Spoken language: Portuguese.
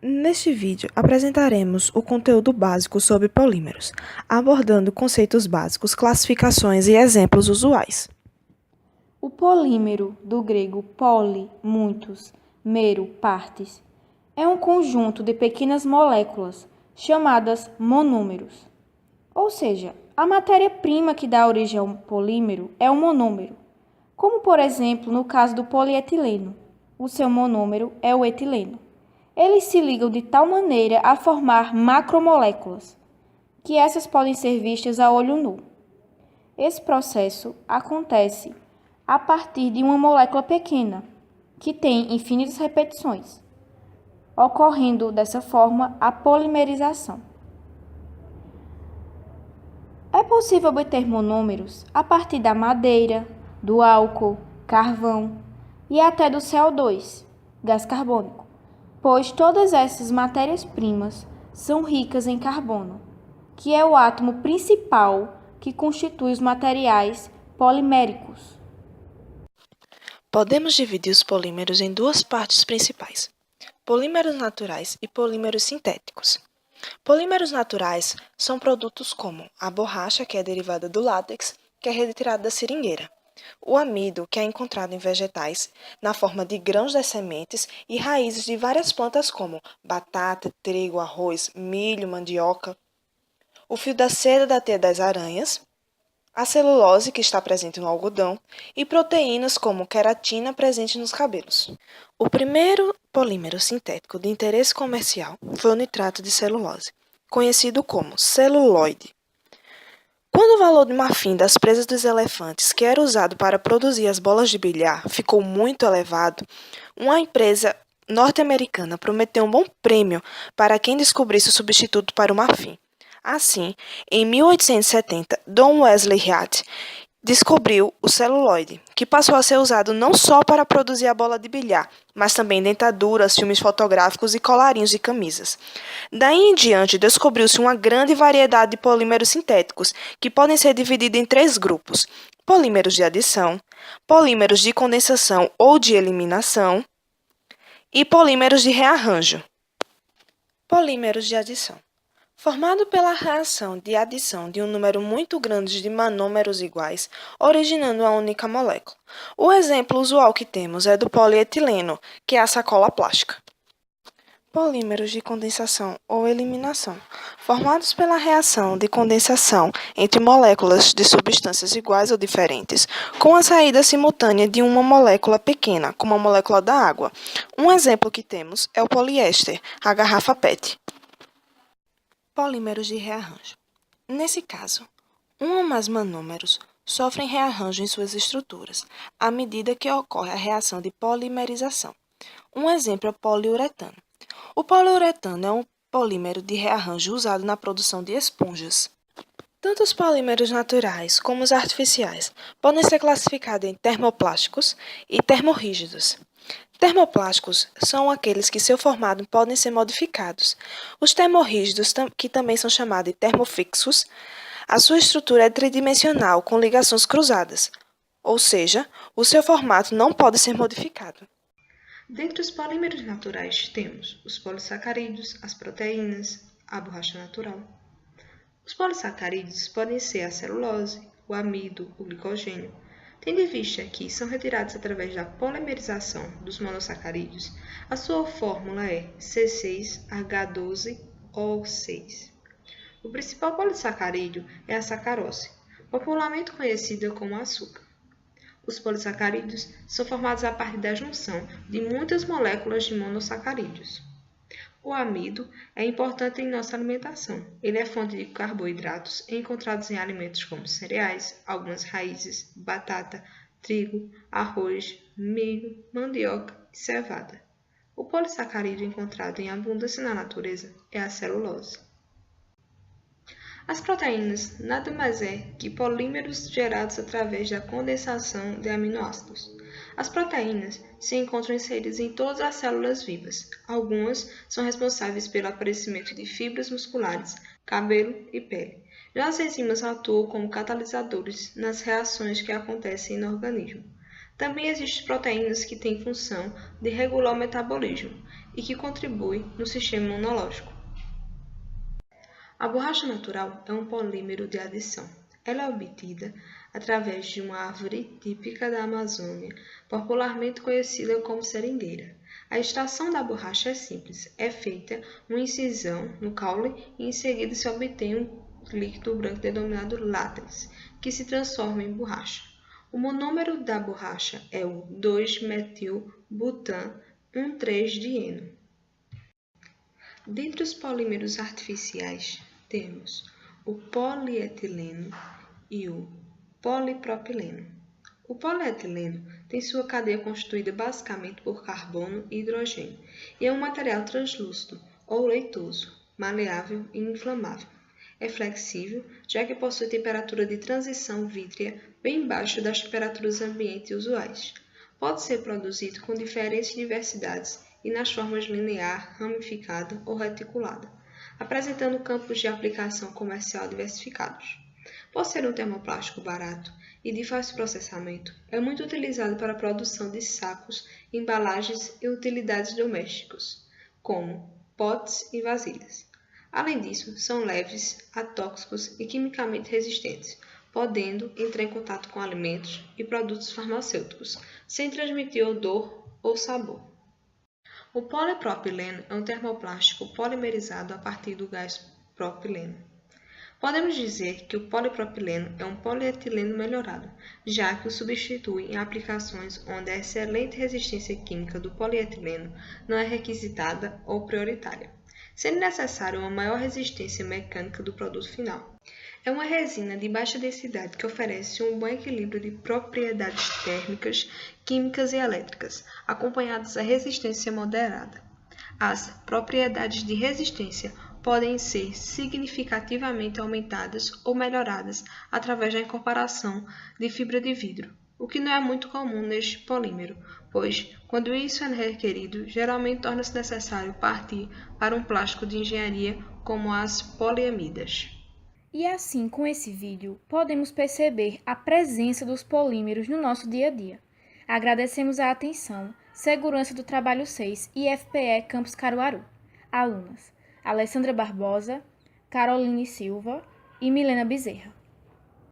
Neste vídeo, apresentaremos o conteúdo básico sobre polímeros, abordando conceitos básicos, classificações e exemplos usuais. O polímero, do grego poli, muitos, mero, partes, é um conjunto de pequenas moléculas, chamadas monômeros. Ou seja, a matéria-prima que dá origem ao polímero é o monômero, como por exemplo no caso do polietileno. O seu monômero é o etileno. Eles se ligam de tal maneira a formar macromoléculas, que essas podem ser vistas a olho nu. Esse processo acontece a partir de uma molécula pequena, que tem infinitas repetições, ocorrendo dessa forma a polimerização. É possível obter monômeros a partir da madeira, do álcool, carvão e até do CO2, gás carbônico, pois todas essas matérias-primas são ricas em carbono, que é o átomo principal que constitui os materiais poliméricos. Podemos dividir os polímeros em duas partes principais: polímeros naturais e polímeros sintéticos. Polímeros naturais são produtos como a borracha, que é derivada do látex, que é retirada da seringueira, o amido, que é encontrado em vegetais, na forma de grãos das sementes e raízes de várias plantas como batata, trigo, arroz, milho, mandioca, o fio da seda da teia das aranhas, a celulose, que está presente no algodão, e proteínas como queratina presente nos cabelos. O primeiro polímero sintético de interesse comercial foi o nitrato de celulose, conhecido como celuloide. Quando o valor de marfim das presas dos elefantes, que era usado para produzir as bolas de bilhar, ficou muito elevado, uma empresa norte-americana prometeu um bom prêmio para quem descobrisse o substituto para o marfim. Assim, em 1870, John Wesley Hyatt descobriu o celuloide, que passou a ser usado não só para produzir a bola de bilhar, mas também dentaduras, filmes fotográficos e colarinhos de camisas. Daí em diante, descobriu-se uma grande variedade de polímeros sintéticos, que podem ser divididos em três grupos: polímeros de adição, polímeros de condensação ou de eliminação e polímeros de rearranjo. Polímeros de adição. Formado pela reação de adição de um número muito grande de monômeros iguais, originando uma única molécula. O exemplo usual que temos é do polietileno, que é a sacola plástica. Polímeros de condensação ou eliminação. Formados pela reação de condensação entre moléculas de substâncias iguais ou diferentes, com a saída simultânea de uma molécula pequena, como a molécula da água. Um exemplo que temos é o poliéster, a garrafa PET. Polímeros de rearranjo. Nesse caso, um ou mais monômeros sofrem rearranjo em suas estruturas, à medida que ocorre a reação de polimerização. Um exemplo é o poliuretano. O poliuretano é um polímero de rearranjo usado na produção de esponjas. Tanto os polímeros naturais como os artificiais podem ser classificados em termoplásticos e termorrígidos. Termoplásticos são aqueles que seu formato podem ser modificados. Os termorrígidos, que também são chamados de termofixos, a sua estrutura é tridimensional com ligações cruzadas, ou seja, o seu formato não pode ser modificado. Dentre os polímeros naturais temos os polissacarídeos, as proteínas, a borracha natural. Os polissacarídeos podem ser a celulose, o amido, o glicogênio, tendo em vista que são retirados através da polimerização dos monossacarídeos. A sua fórmula é C6H12O6. O principal polissacarídeo é a sacarose, popularmente conhecida como açúcar. Os polissacarídeos são formados a partir da junção de muitas moléculas de monossacarídeos. O amido é importante em nossa alimentação. Ele é fonte de carboidratos encontrados em alimentos como cereais, algumas raízes, batata, trigo, arroz, milho, mandioca e cevada. O polissacarídeo encontrado em abundância na natureza é a celulose. As proteínas nada mais é que polímeros gerados através da condensação de aminoácidos. As proteínas se encontram inseridas em todas as células vivas. Algumas são responsáveis pelo aparecimento de fibras musculares, cabelo e pele. Já as enzimas atuam como catalisadores nas reações que acontecem no organismo. Também existem proteínas que têm função de regular o metabolismo. e que contribui no sistema imunológico. A borracha natural é um polímero de adição. Ela é obtida através de uma árvore típica da Amazônia, popularmente conhecida como seringueira. A extração da borracha é simples. É feita uma incisão no caule e em seguida se obtém um líquido branco denominado látex, que se transforma em borracha. O monômero da borracha é o 2-metilbutan-1,3-dieno. Dentre os polímeros artificiais, temos o polietileno e o polipropileno. O polietileno tem sua cadeia constituída basicamente por carbono e hidrogênio e é um material translúcido ou leitoso, maleável e inflamável. É flexível, já que possui temperatura de transição vítrea bem baixa das temperaturas ambiente usuais. Pode ser produzido com diferentes diversidades e nas formas linear, ramificada ou reticulada, apresentando campos de aplicação comercial diversificados. Por ser um termoplástico barato e de fácil processamento, é muito utilizado para a produção de sacos, embalagens e utilidades domésticas, como potes e vasilhas. Além disso, são leves, atóxicos e quimicamente resistentes, podendo entrar em contato com alimentos e produtos farmacêuticos, sem transmitir odor ou sabor. O polipropileno é um termoplástico polimerizado a partir do gás propileno. Podemos dizer que o polipropileno é um polietileno melhorado, já que o substitui em aplicações onde a excelente resistência química do polietileno não é requisitada ou prioritária, sendo necessária uma maior resistência mecânica do produto final. É uma resina de baixa densidade que oferece um bom equilíbrio de propriedades térmicas, químicas e elétricas, acompanhadas da resistência moderada. As propriedades de resistência podem ser significativamente aumentadas ou melhoradas através da incorporação de fibra de vidro, o que não é muito comum neste polímero, pois, quando isso é requerido, geralmente torna-se necessário partir para um plástico de engenharia como as poliamidas. E assim, com esse vídeo, podemos perceber a presença dos polímeros no nosso dia a dia. Agradecemos a atenção, Segurança do Trabalho 6 e FPE Campus Caruaru. Alunas: Alessandra Barbosa, Caroline Silva e Milena Bezerra.